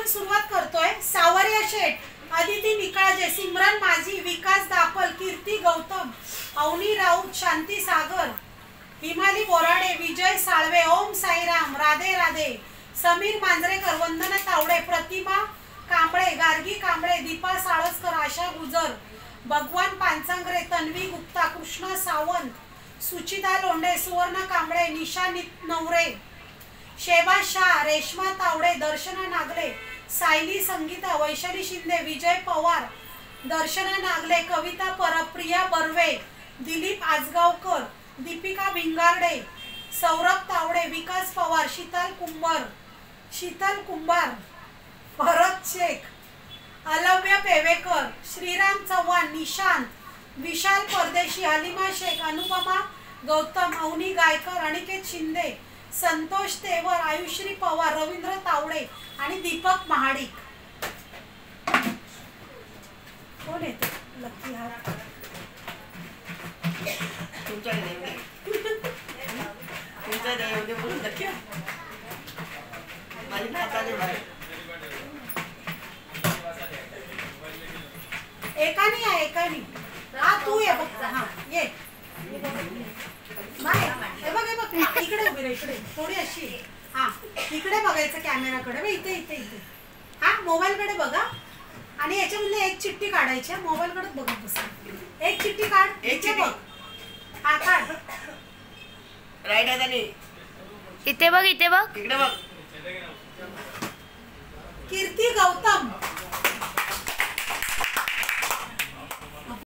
सुरुवात करतोय। सावरिया शेठ, अदिती निकाळजे, सिमरन माझी, विकास दापल, कीर्ती गौतम, अवनी राऊत, शांती सागर, हिमाली बोराडे, विजय साळवे, ओम साईराम, राधे राधे, समीर मांजरेकर, वंदना तावडे, प्रतिमा कांबळे, गार्गी कांबळे, दीपा साळसकर, आशा गुजर, भगवान पानसंग्रे, तन्वी गुप्ता, कृष्णा सावंत, सुचिता लोंढे, सुवर्ण कांबळे, निशा नवरे, शेबा शाह, रेश्मा तावडे, दर्शना नागले, सायली संगीता, वैशाली शिंदे, विजय पवार, दर्शना नागले, कविता परब, प्रिया बर्वे, दिलीप आजगावकर, दीपिका भिंगारडे, सौरभ तावडे, विकास पवार, शीतल कुंभार, भरत शेख, अलव्य पेवेकर, श्रीराम चव्हाण, निशांत, विशाल परदेशी, हलिमा शेख, अनुपमा गौतम, अवनी गायकर, अनिकेत शिंदे, संतोष तेवर, आयुश्री पवार, रवींद्र तावडे आणि दीपक महाडिक। कोण येते? लकी हात तुमच्या बोलून लकी माझी नाताले बाहेर एकानी आहे एकानी। हा तू ये बघ, हा ये बाय, हे बघ इकडे उभी रे, इकडे थोडी अशी, हा इकडे बघायचं कॅमेराकडे, इथे इथे इथे, हा मोबाईलकडे बघा आणि याच्यामधले एक चिठ्ठी काढायची, मोबाईलकडे बघत बसा, एक चिठ्ठी काढ, इथे बघ, हा काढ, राईट हाताने इथे बघ, इकडे बघ, कीर्ती गौतम,